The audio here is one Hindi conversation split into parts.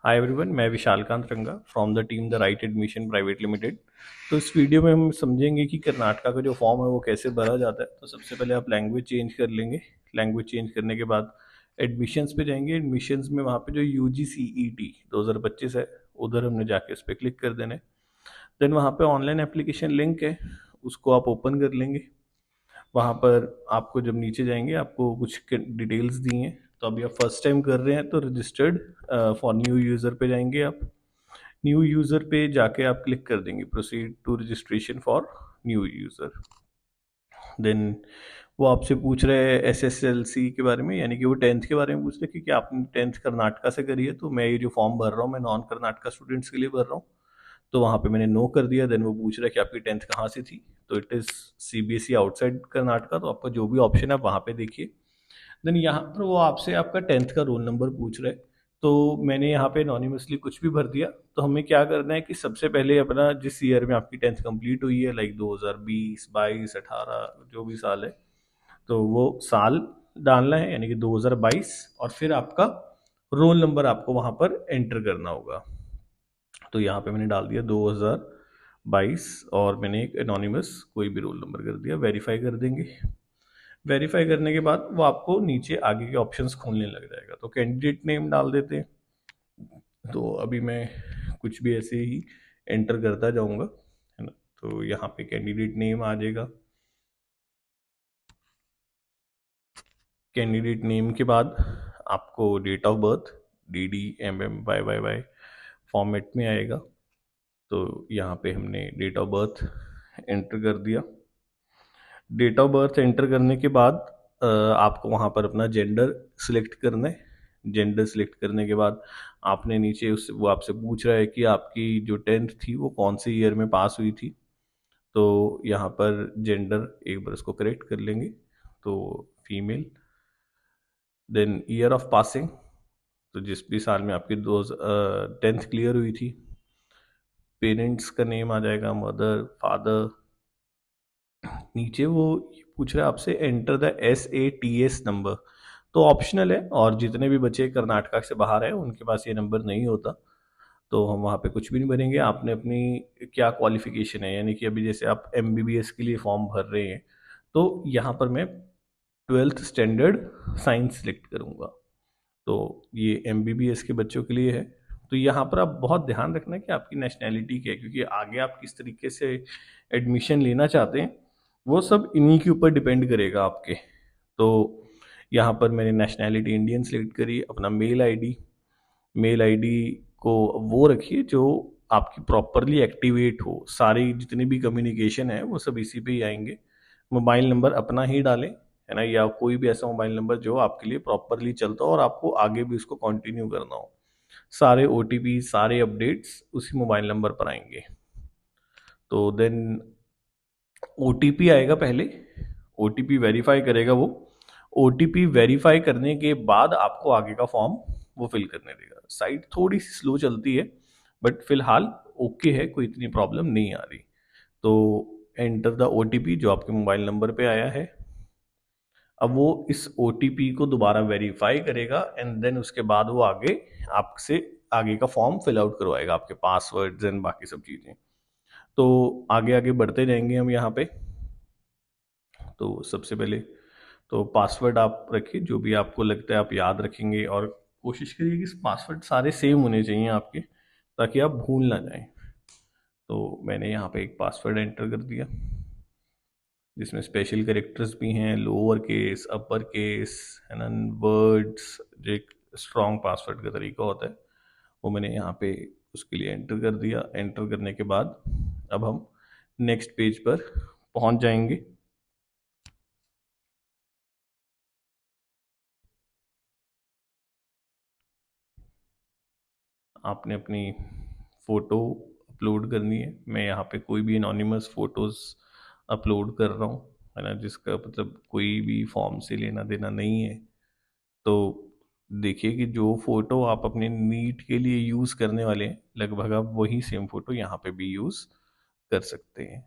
हाय एवरीवन, मैं विशाल कांत रंगा from the team the right admission private limited. तो इस वीडियो में हम समझेंगे कि कर्नाटका का जो फॉर्म है वो कैसे भरा जाता है। तो सबसे पहले आप लैंग्वेज चेंज कर लेंगे। लैंग्वेज चेंज करने के बाद एडमिशन्स पे जाएंगे। एडमिशन्स में वहाँ पे जो you ji C E T 2025 है, उधर हमने जाके उस पर क्लिक कर देना है। देन वहाँ पे ऑनलाइन एप्लीकेशन लिंक है, उसको आप ओपन कर लेंगे। वहाँ पर आपको जब नीचे जाएंगे आपको कुछ डिटेल्स दी हैं। तो अभी आप फर्स्ट टाइम कर रहे हैं तो रजिस्टर्ड फॉर न्यू यूज़र पे जाएंगे आप। न्यू यूज़र पे जाके आप क्लिक कर देंगे proceed to registration for new user. Then वो आपसे पूछ रहे हैं एस एस एल सी के बारे में, यानी कि वो टेंथ के बारे में पूछ रहे हैं, क्योंकि आपने टेंथ कर्नाटका से करी है। तो मैं ये जो फॉर्म भर रहा हूँ मैं नॉन कर्नाटका स्टूडेंट्स के लिए भर रहा हूँ। तो वहाँ पे मैंने नो कर दिया। देन वो पूछ रहा है कि आपकी टेंथ कहाँ से थी। तो it is C B S E outside Karnataka. तो आपका जो भी ऑप्शन है आप वहाँ पे देखिए। देन यहाँ पर वो आपसे आपका टेंथ का रोल नंबर पूछ रहे हैं। तो मैंने यहाँ पे एनोनिमसली कुछ भी भर दिया। तो हमें क्या करना है कि सबसे पहले अपना जिस ईयर में आपकी टेंथ कंप्लीट हुई है, लाइक 2020, 22, 18, जो भी साल है, तो वो साल डालना है, यानी कि 2022। और फिर आपका रोल नंबर आपको वहाँ पर एंटर करना होगा। तो यहाँ पे मैंने डाल दिया 2022 और मैंने एक एनोनिमस कोई भी रोल नंबर कर दिया। वेरीफाई कर देंगे। वेरीफाई करने के बाद वो आपको नीचे आगे के ऑप्शंस खोलने लग जाएगा। तो कैंडिडेट नेम डाल देते हैं। तो अभी मैं कुछ भी ऐसे ही एंटर करता जाऊंगा, है ना। तो यहाँ पे कैंडिडेट नेम आ जाएगा। कैंडिडेट नेम के बाद आपको date of birth D D M M Y Y Y format में आएगा। तो यहाँ पे हमने डेट ऑफ बर्थ एंटर कर दिया। डेट ऑफ बर्थ एंटर करने के बाद आपको वहाँ पर अपना जेंडर सिलेक्ट करना है। जेंडर सिलेक्ट करने के बाद आपने नीचे उस वो आपसे पूछ रहा है कि आपकी जो टेंथ थी वो कौन से ईयर में पास हुई थी। तो यहाँ पर जेंडर एक बार उसको करेक्ट कर लेंगे, तो female. Then year of passing, तो जिस भी साल में आपकी दो टेंथ क्लियर हुई थी। पेरेंट्स का नेम आ जाएगा, मदर, फादर। नीचे वो ये पूछ रहा है आपसे एंटर द SATS नंबर। तो ऑप्शनल है, और जितने भी बच्चे कर्नाटका से बाहर हैं उनके पास ये नंबर नहीं होता। तो हम वहाँ पे कुछ भी नहीं भरेंगे। आपने अपनी क्या क्वालिफिकेशन है, यानी कि अभी जैसे आप MBBS के लिए फॉर्म भर रहे हैं, तो यहाँ पर मैं ट्वेल्थ स्टैंडर्ड साइंस सेलेक्ट करूँगा। तो ये MBBS के बच्चों के लिए है। तो यहाँ पर आप बहुत ध्यान रखना कि आपकी नेशनैलिटी क्या है, क्योंकि आगे आप किस तरीके से एडमिशन लेना चाहते हैं वो सब इन्हीं के ऊपर डिपेंड करेगा आपके। तो यहाँ पर मैंने नेशनैलिटी इंडियन सेलेक्ट करी। अपना मेल आईडी को वो रखिए जो आपकी प्रॉपरली एक्टिवेट हो। सारी जितनी भी कम्युनिकेशन है वो सब इसी पे ही आएंगे। मोबाइल नंबर अपना ही डालें, है ना, या कोई भी ऐसा मोबाइल नंबर जो आपके लिए प्रॉपरली चलता हो और आपको आगे भी उसको कंटिन्यू करना हो। सारे OTP, सारे अपडेट्स उसी मोबाइल नंबर पर आएंगे। तो देन OTP आएगा पहले। OTP वेरीफाई करेगा वो। OTP वेरीफाई करने के बाद आपको आगे का फॉर्म वो फिल करने देगा। साइट थोड़ी सी स्लो चलती है, बट फिलहाल ओके है, कोई इतनी प्रॉब्लम नहीं आ रही। तो एंटर द OTP जो आपके मोबाइल नंबर पे आया है। अब वो इस OTP को दोबारा वेरीफाई करेगा एंड देन उसके बाद वो आगे आपसे आगे का फॉर्म फिल आउट करवाएगा, आपके पासवर्ड्स एंड बाकी सब चीज़ें। तो आगे आगे बढ़ते जाएंगे हम यहाँ पे। तो सबसे पहले तो पासवर्ड आप रखिए जो भी आपको लगता है आप याद रखेंगे, और कोशिश करिए कि पासवर्ड सारे सेम होने चाहिए आपके, ताकि आप भूल ना जाएं। तो मैंने यहाँ पे एक पासवर्ड एंटर कर दिया जिसमें स्पेशल कैरेक्टर्स भी हैं, लोअर केस, अपर केस, है ना, वर्ड्स, जो एक स्ट्रॉन्ग पासवर्ड का तरीका होता है वो मैंने यहाँ पे उसके लिए एंटर कर दिया। एंटर करने के बाद अब हम नेक्स्ट पेज पर पहुँच जाएंगे। आपने अपनी फ़ोटो अपलोड करनी है। मैं यहाँ पे कोई भी एनोनिमस फ़ोटोज़ अपलोड कर रहा हूँ, है ना, जिसका मतलब कोई भी फॉर्म से लेना देना नहीं है। तो देखिए कि जो फ़ोटो आप अपने नीट के लिए यूज़ करने वाले हैं लगभग आप वही सेम फ़ोटो यहाँ पे भी यूज़ कर सकते हैं।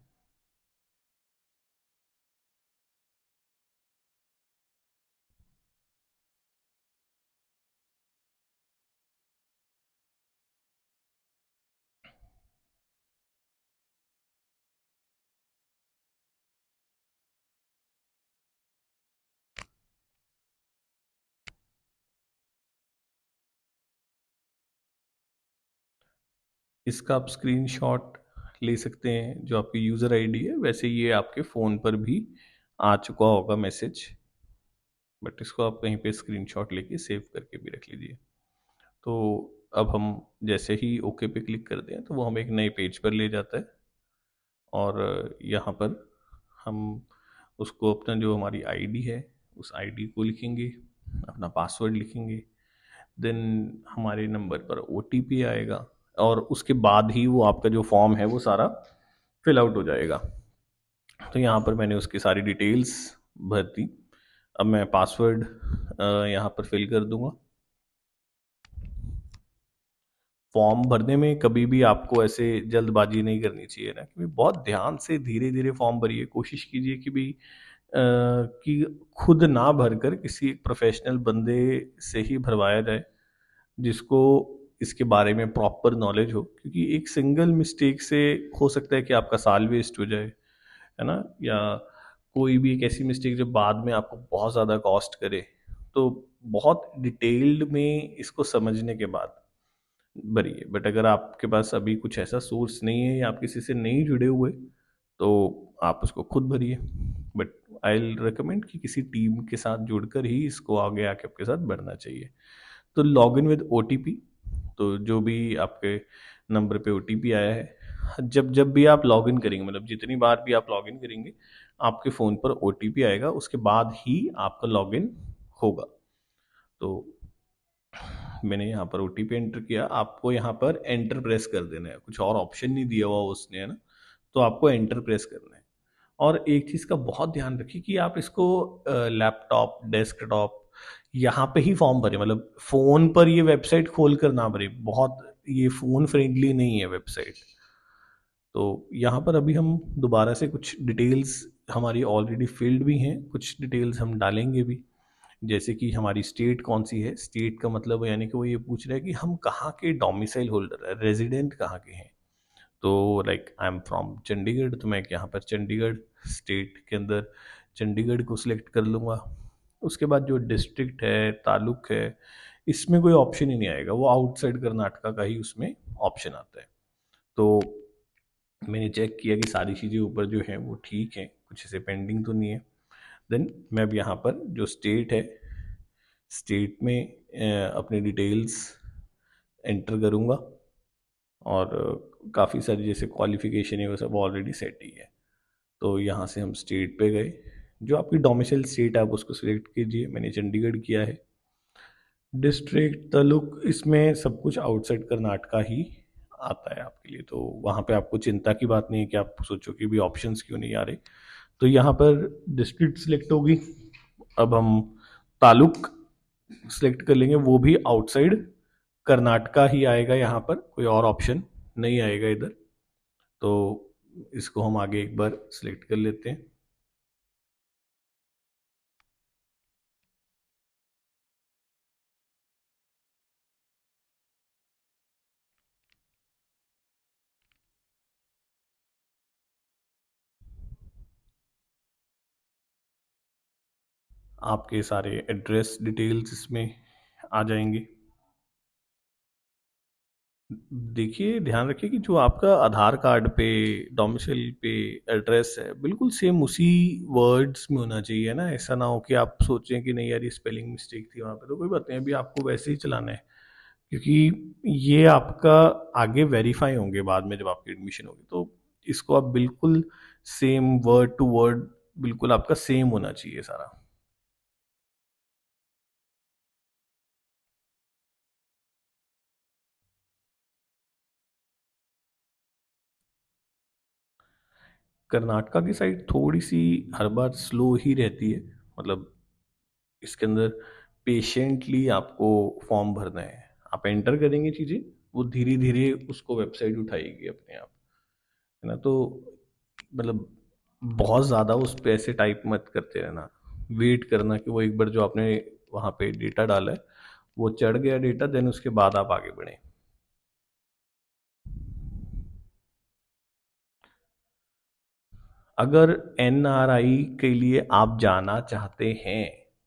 इसका आप स्क्रीनशॉट ले सकते हैं, जो आपकी यूज़र आईडी है वैसे ये आपके फ़ोन पर भी आ चुका होगा मैसेज, बट इसको आप कहीं पे स्क्रीनशॉट लेके सेव करके भी रख लीजिए। तो अब हम जैसे ही ओके पे क्लिक करते हैं तो वो हमें एक नए पेज पर ले जाता है, और यहाँ पर हम उसको अपना जो हमारी आईडी है उस आईडी को लिखेंगे, अपना पासवर्ड लिखेंगे, देन हमारे नंबर पर ओटीपी आएगा, और उसके बाद ही वो आपका जो फॉर्म है वो सारा फिल आउट हो जाएगा। तो यहाँ पर मैंने उसकी सारी डिटेल्स भर दी। अब मैं पासवर्ड यहाँ पर फिल कर दूंगा। फॉर्म भरने में कभी भी आपको ऐसे जल्दबाजी नहीं करनी चाहिए ना, कि बहुत ध्यान से धीरे धीरे फॉर्म भरिए। कोशिश कीजिए कि भी कि खुद ना भरकर किसी एक प्रोफेशनल बंदे से ही भरवाया जाए, जिसको इसके बारे में प्रॉपर नॉलेज हो, क्योंकि एक सिंगल मिस्टेक से हो सकता है कि आपका साल वेस्ट हो जाए, है ना, या कोई भी एक ऐसी मिस्टेक जो बाद में आपको बहुत ज़्यादा कॉस्ट करे। तो बहुत डिटेल्ड में इसको समझने के बाद भरिए। बट अगर आपके पास अभी कुछ ऐसा सोर्स नहीं है या आप किसी से नहीं जुड़े हुए, तो आप उसको खुद भरिए। बट आई विल रिकमेंड कि किसी टीम के साथ जुड़कर ही इसको आगे आके आपके साथ बढ़ना चाहिए। तो लॉग इन विद ओटीपी, तो जो भी आपके नंबर पे ओटीपी आया है, जब जब भी आप लॉग इन करेंगे, मतलब जितनी बार भी आप लॉग इन करेंगे, आपके फ़ोन पर ओटीपी आएगा, उसके बाद ही आपका लॉग इन होगा। तो मैंने यहाँ पर ओटीपी एंटर किया, आपको यहाँ पर एंटर प्रेस कर देना है, कुछ और ऑप्शन नहीं दिया हुआ उसने, है ना। तो आपको एंटर प्रेस करना है। और एक चीज़ का बहुत ध्यान रखिए कि आप इसको लैपटॉप, डेस्कटॉप, यहाँ पे ही फॉर्म भरें, मतलब फ़ोन पर ये वेबसाइट खोल कर ना भरें, बहुत ये फ़ोन फ्रेंडली नहीं है वेबसाइट। तो यहाँ पर अभी हम दोबारा से कुछ डिटेल्स हमारी ऑलरेडी फिल्ड भी हैं, कुछ डिटेल्स हम डालेंगे भी। जैसे कि हमारी स्टेट कौन सी है, स्टेट का मतलब यानी कि वो ये पूछ रहा है कि हम कहाँ के डोमिसाइल होल्डर है, रेजिडेंट कहाँ के हैं। तो like I am from Chandigarh, तो मैं यहाँ पर चंडीगढ़ स्टेट के अंदर चंडीगढ़ को सिलेक्ट कर लूँगा। उसके बाद जो डिस्ट्रिक्ट है, तालुक है, इसमें कोई ऑप्शन ही नहीं आएगा, वो आउटसाइड कर्नाटका का ही उसमें ऑप्शन आता है। तो मैंने चेक किया कि सारी चीज़ें ऊपर जो हैं वो ठीक हैं, कुछ ऐसे पेंडिंग तो नहीं है। देन मैं अब यहाँ पर जो स्टेट है, स्टेट में अपनी डिटेल्स एंटर करूँगा, और काफ़ी सारी जैसे क्वालिफिकेशन है वो सब ऑलरेडी सेट ही है। तो यहाँ से हम स्टेट पे गए, जो आपकी डोमिसाइल स्टेट है आप उसको सिलेक्ट कीजिए, मैंने चंडीगढ़ किया है। डिस्ट्रिक्ट, तालुक, इसमें सब कुछ आउटसाइड कर्नाटका ही आता है आपके लिए, तो वहाँ पे आपको चिंता की बात नहीं है कि आप सोचो कि भी ऑप्शंस क्यों नहीं आ रहे। तो यहाँ पर डिस्ट्रिक्ट सिलेक्ट होगी। अब हम तालुक सिलेक्ट कर लेंगे, वो भी आउटसाइड कर्नाटका ही आएगा, यहाँ पर कोई और ऑप्शन नहीं आएगा इधर। तो इसको हम आगे एक बार सिलेक्ट कर लेते हैं। आपके सारे एड्रेस डिटेल्स इसमें आ जाएंगे। देखिए, ध्यान रखिए कि जो आपका आधार कार्ड पे, डोमिसाइल पे एड्रेस है, बिल्कुल सेम उसी वर्ड्स में होना चाहिए ना। ऐसा ना हो कि आप सोचें कि नहीं यार ये स्पेलिंग मिस्टेक थी वहाँ पे, तो कोई बात नहीं, अभी आपको वैसे ही चलाना है, क्योंकि ये आपका आगे वेरीफाई होंगे बाद में जब आपकी एडमिशन होगी। तो इसको आप बिल्कुल सेम वर्ड टू वर्ड, बिल्कुल आपका सेम होना चाहिए सारा। कर्नाटका की साइड थोड़ी सी हर बार स्लो ही रहती है, मतलब इसके अंदर पेशेंटली आपको फॉर्म भरना है। आप एंटर करेंगे चीज़ें, वो धीरे धीरे उसको वेबसाइट उठाएगी अपने आप, है ना। तो मतलब बहुत ज़्यादा उस पे ऐसे टाइप मत करते रहना, वेट करना कि वो एक बार जो आपने वहाँ पे डेटा डाला है वो चढ़ गया डेटा, देन उसके बाद आप आगे बढ़ें। अगर एनआरआई के लिए आप जाना चाहते हैं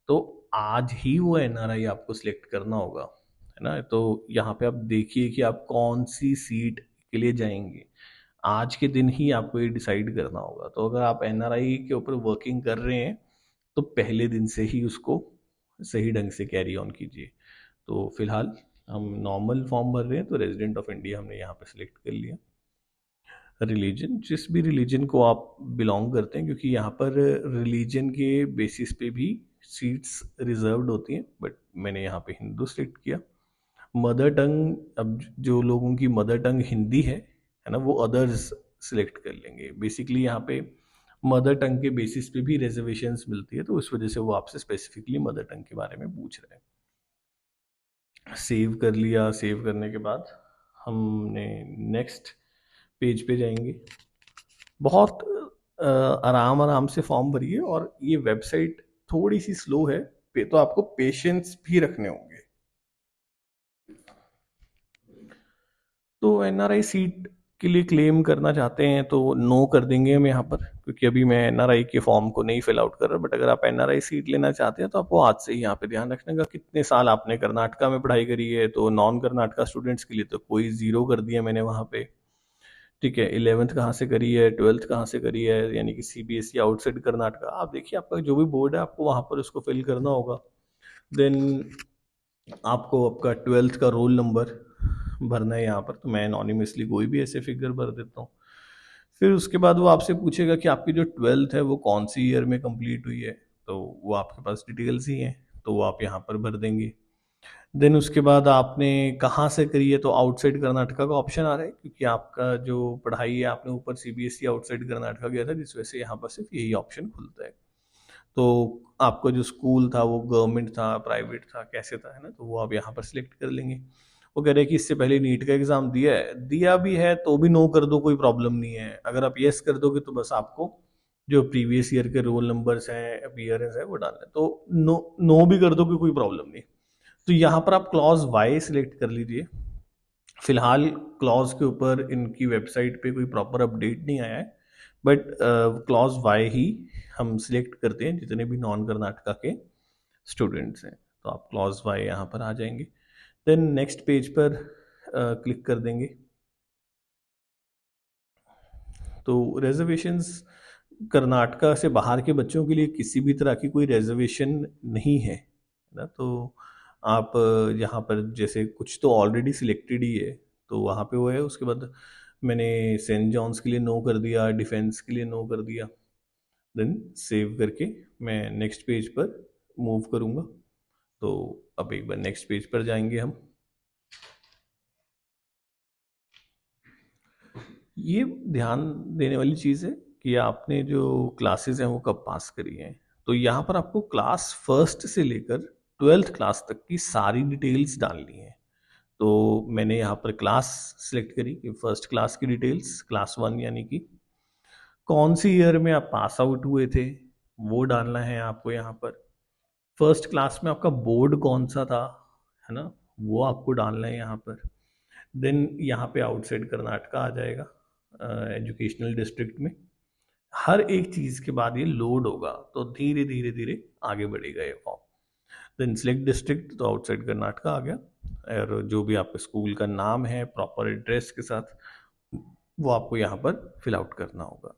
तो आज ही वो एनआरआई आपको सिलेक्ट करना होगा, है ना। तो यहाँ पे आप देखिए कि आप कौन सी सीट के लिए जाएंगे, आज के दिन ही आपको ये डिसाइड करना होगा। तो अगर आप एनआरआई के ऊपर वर्किंग कर रहे हैं तो पहले दिन से ही उसको सही ढंग से कैरी ऑन कीजिए। तो फिलहाल हम नॉर्मल फॉर्म भर रहे हैं, तो रेजिडेंट ऑफ इंडिया हमने यहाँ पे सिलेक्ट कर लिया। रिलीजन, जिस भी रिलीजन को आप बिलोंग करते हैं, क्योंकि यहाँ पर रिलीजन के बेसिस पे भी सीट्स रिजर्व्ड होती हैं, बट मैंने यहाँ पे हिंदू सिलेक्ट किया। मदर टंग, अब जो लोगों की मदर टंग हिंदी है ना, वो अदर्स सिलेक्ट कर लेंगे। बेसिकली यहाँ पे मदर टंग के बेसिस पे भी रिजर्वेशंस मिलती है, तो इस वजह से वो आपसे स्पेसिफिकली मदर टंग के बारे में पूछ रहे हैं। सेव कर लिया। सेव करने के बाद हमने नेक्स्ट पेज पे जाएंगे। बहुत आराम आराम से फॉर्म भरिए, और ये वेबसाइट थोड़ी सी स्लो है तो आपको पेशेंस भी रखने होंगे। तो एनआरआई सीट के लिए क्लेम करना चाहते हैं तो नो कर देंगे हम यहाँ पर, क्योंकि अभी मैं एनआरआई के फॉर्म को नहीं फिल आउट कर रहा। बट अगर आप एनआरआई सीट लेना चाहते हैं तो आपको आज से ही यहाँ पे ध्यान रखने का कितने साल आपने कर्नाटका में पढ़ाई करी है। तो नॉन कर्नाटका स्टूडेंट्स के लिए तो कोई जीरो कर दिया मैंने वहाँ पे, ठीक है। 11th कहाँ से करी है, 12th कहाँ से करी है, यानी कि सीबीएसई आउटसाइड कर्नाटका। आप देखिए आपका जो भी बोर्ड है आपको वहाँ पर उसको फिल करना होगा। देन आपको आपका 12th का रोल नंबर भरना है यहाँ पर, तो मैं एनोनिमसली कोई भी ऐसे फिगर भर देता हूँ। फिर उसके बाद वो आपसे पूछेगा कि आपकी जो 12th है वो कौन सी ईयर में कंप्लीट हुई है, तो वो आपके पास डिटेल्स ही हैं, तो वो आप यहाँ पर भर देंगे। देन उसके बाद आपने कहाँ से करी है, तो आउटसाइड कर्नाटका का ऑप्शन आ रहा है, क्योंकि आपका जो पढ़ाई है आपने ऊपर सीबीएसई आउटसाइड कर्नाटका किया था, जिस वजह से यहाँ पर सिर्फ यही ऑप्शन खुलता है। तो आपका जो स्कूल था वो गवर्नमेंट था, प्राइवेट था, कैसे था, है ना, तो वो आप यहाँ पर सिलेक्ट कर लेंगे। वो कह रहे हैं कि इससे पहले नीट का एग्जाम दिया भी है तो भी नो कर दो, कोई प्रॉब्लम नहीं है। अगर आप यस कर दोगे तो बस आपको जो प्रीवियस ईयर के रोल नंबर्स हैं, अपीयरेंस है, वो डालना है। तो नो नो भी कर दोगे कोई प्रॉब्लम नहीं। तो यहाँ पर आप क्लॉज वाई सिलेक्ट कर लीजिए। फिलहाल क्लॉज के ऊपर इनकी वेबसाइट पे कोई प्रॉपर अपडेट नहीं आया है, बट क्लॉज वाई ही हम सिलेक्ट करते हैं जितने भी नॉन कर्नाटका के स्टूडेंट्स हैं। तो आप क्लॉज वाई यहाँ पर आ जाएंगे। देन नेक्स्ट पेज पर क्लिक कर देंगे। तो रिजर्वेशंस कर्नाटका से बाहर के बच्चों के लिए किसी भी तरह की कोई रिजर्वेशन नहीं है ना। तो आप यहाँ पर जैसे कुछ तो ऑलरेडी सिलेक्टेड ही है, तो वहाँ पे वो है। उसके बाद मैंने सेंट जॉन्स के लिए नो कर दिया, डिफेंस के लिए नो कर दिया। देन सेव करके मैं नेक्स्ट पेज पर मूव करूँगा। तो अब एक बार नेक्स्ट पेज पर जाएंगे हम। ये ध्यान देने वाली चीज़ है कि आपने जो क्लासेस हैं वो कब पास करी हैं। तो यहाँ पर आपको क्लास फर्स्ट से लेकर 12th क्लास तक की सारी डिटेल्स डालनी है। तो मैंने यहाँ पर क्लास सिलेक्ट करी कि फर्स्ट क्लास की डिटेल्स, क्लास 1, यानी कि कौन सी ईयर में आप पास आउट हुए थे वो डालना है आपको यहाँ पर। फर्स्ट क्लास में आपका बोर्ड कौन सा था, है ना, वो आपको डालना है यहाँ पर। देन यहाँ पे आउटसाइड कर्नाटका आ जाएगा एजुकेशनल डिस्ट्रिक्ट में। हर एक चीज़ के बाद ये लोड होगा, तो धीरे धीरे धीरे आगे बढ़ेगा ये फॉर्म। देन सिलेक्ट डिस्ट्रिक्ट, तो आउटसाइड कर्नाटका आ गया। और जो भी आपके स्कूल का नाम है प्रॉपर एड्रेस के साथ, वो आपको यहाँ पर फिल आउट करना होगा।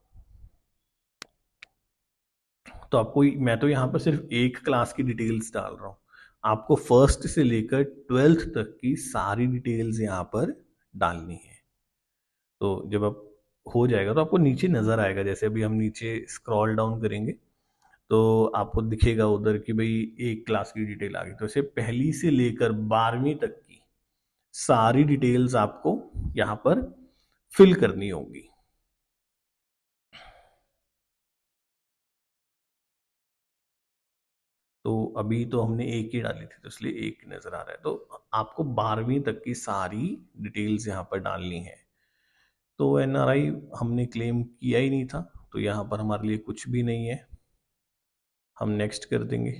तो आपको, मैं तो यहाँ पर सिर्फ एक क्लास की डिटेल्स डाल रहा हूँ, आपको फर्स्ट से लेकर 12th तक की सारी डिटेल्स यहाँ पर डालनी है। तो जब आप हो जाएगा तो आपको नीचे नज़र आएगा, जैसे अभी हम नीचे स्क्रॉल डाउन करेंगे तो आपको दिखेगा उधर कि भाई एक क्लास की डिटेल आ गई। तो इसे पहली से लेकर 12वीं तक की सारी डिटेल्स आपको यहाँ पर फिल करनी होगी। तो अभी तो हमने एक ही डाली थी, तो इसलिए एक नज़र आ रहा है। तो आपको 12वीं तक की सारी डिटेल्स यहाँ पर डालनी है। तो एनआरआई हमने क्लेम किया ही नहीं था, तो यहाँ पर हमारे लिए कुछ भी नहीं है, हम नेक्स्ट कर देंगे।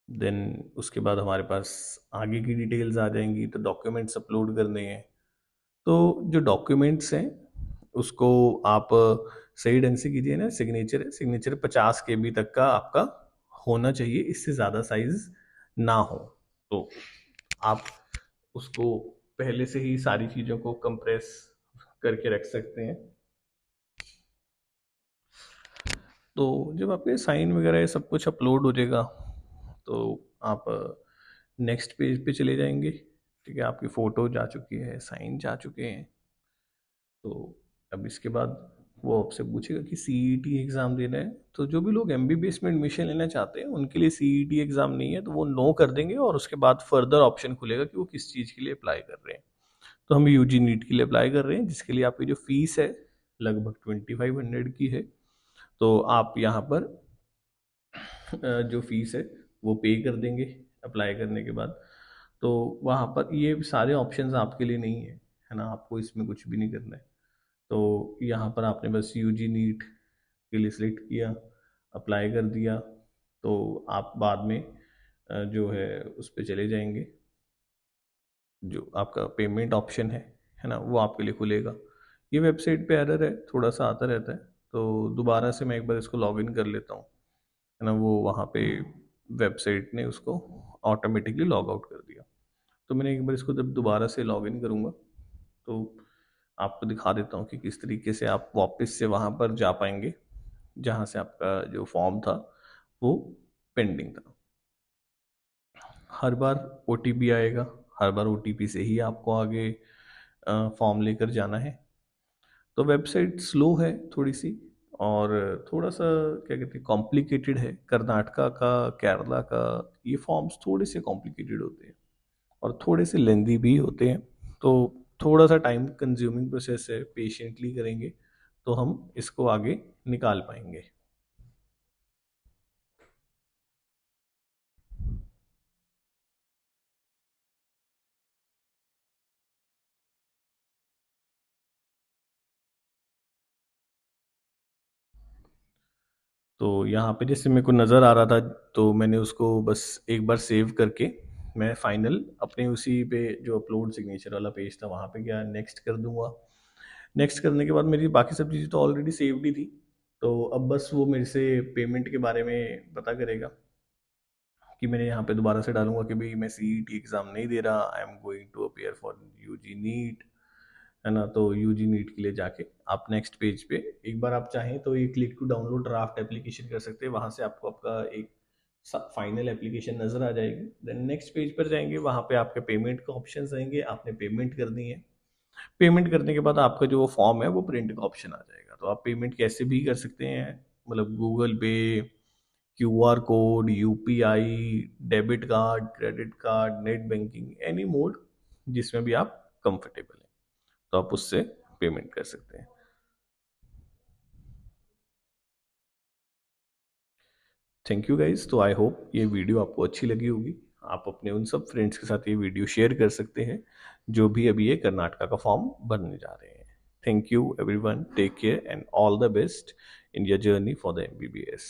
देन उसके बाद हमारे पास आगे की डिटेल्स आ जाएंगी। तो डॉक्यूमेंट्स अपलोड करने हैं। तो जो डॉक्यूमेंट्स हैं उसको आप सही ढंग से कीजिए ना। सिग्नेचर है, सिग्नेचर 50 KB तक का आपका होना चाहिए, इससे ज़्यादा साइज ना हो। तो आप उसको पहले से ही सारी चीज़ों को कंप्रेस करके रख सकते हैं। तो जब आपके साइन वगैरह ये सब कुछ अपलोड हो जाएगा तो आप नेक्स्ट पेज पे चले जाएंगे। ठीक है, आपकी फ़ोटो जा चुकी है, साइन जा चुके हैं। तो अब इसके बाद वो आपसे पूछेगा कि सीईटी एग्ज़ाम देना है। तो जो भी लोग एमबीबीएस में एडमिशन लेना चाहते हैं उनके लिए सीईटी एग्ज़ाम नहीं है, तो वो नो कर देंगे और उसके बाद फर्दर ऑप्शन खुलेगा कि वो किस चीज़ के लिए अप्लाई कर रहे हैं। तो हम यूजी नीट के लिए अप्लाई कर रहे हैं, जिसके लिए आपकी जो फीस है लगभग 2500 की है। तो आप यहाँ पर जो फीस है वो पे कर देंगे अप्लाई करने के बाद। तो वहाँ पर ये सारे ऑप्शंस आपके लिए नहीं है ना, आपको इसमें कुछ भी नहीं करना है। तो यहाँ पर आपने बस यूजी नीट के लिए सिलेक्ट किया, अप्लाई कर दिया। तो आप बाद में जो है उस पर चले जाएंगे, जो आपका पेमेंट ऑप्शन है ना, वो आपके लिए खुलेगा। ये वेबसाइट पे एरर है, थोड़ा सा आता रहता है, तो दोबारा से मैं एक बार इसको लॉगिन कर लेता हूँ, है ना। वो वहाँ पे वेबसाइट ने उसको ऑटोमेटिकली लॉग आउट कर दिया। तो मैंने एक बार इसको जब दोबारा से लॉगिन करूँगा तो आपको दिखा देता हूँ कि किस तरीके से आप वापस से वहाँ पर जा पाएंगे जहाँ से आपका जो फॉर्म था वो पेंडिंग था। हर बार ओटीपी आएगा, हर बार ओटीपी से ही आपको आगे फॉर्म लेकर जाना है। तो वेबसाइट स्लो है थोड़ी सी, और थोड़ा सा क्या कहते हैं कॉम्प्लिकेटेड है। कर्नाटका का, केरला का ये फॉर्म्स थोड़े से कॉम्प्लिकेटेड होते हैं और थोड़े से लेंदी भी होते हैं। तो थोड़ा सा टाइम कंज्यूमिंग प्रोसेस है, पेशेंटली करेंगे तो हम इसको आगे निकाल पाएंगे। तो यहाँ पे जैसे मेरे को नज़र आ रहा था, तो मैंने उसको बस एक बार सेव करके मैं फाइनल अपने उसी पे जो अपलोड सिग्नेचर वाला पेज था वहाँ पे गया, नेक्स्ट कर दूंगा। नेक्स्ट करने के बाद मेरी बाकी सब चीज़ें तो ऑलरेडी सेव्ड ही थी। तो अब बस वो मेरे से पेमेंट के बारे में पता करेगा कि मैंने यहाँ पे दोबारा से डालूंगा कि भाई मैं सीईटी एग्ज़ाम नहीं दे रहा, I am going to appear for UG NEET, है ना। तो यूजी नीट के लिए जाके आप नेक्स्ट पेज पे एक बार आप चाहें तो ये click to download draft application कर सकते हैं। वहाँ से आपको आपका एक फाइनल एप्लीकेशन नज़र आ जाएगी। देन नेक्स्ट पेज पर जाएंगे, वहाँ पे आपके पेमेंट का ऑप्शन आएंगे, आपने पेमेंट करनी है। पेमेंट करने के बाद आपका जो फॉर्म है वो प्रिंट का ऑप्शन आ जाएगा। तो आप पेमेंट कैसे भी कर सकते हैं, मतलब गूगल पे, QR code, UPI, debit card, credit card, net banking, any mode जिसमें भी आप कंफर्टेबल हैं तो आप उससे पेमेंट कर सकते हैं। Thank you guys. तो आई होप ये वीडियो आपको अच्छी लगी होगी। आप अपने उन सब फ्रेंड्स के साथ ये वीडियो शेयर कर सकते हैं जो भी अभी ये कर्नाटका का फॉर्म भरने जा रहे हैं। Thank you everyone, take care and all the best in your journey for the MBBS.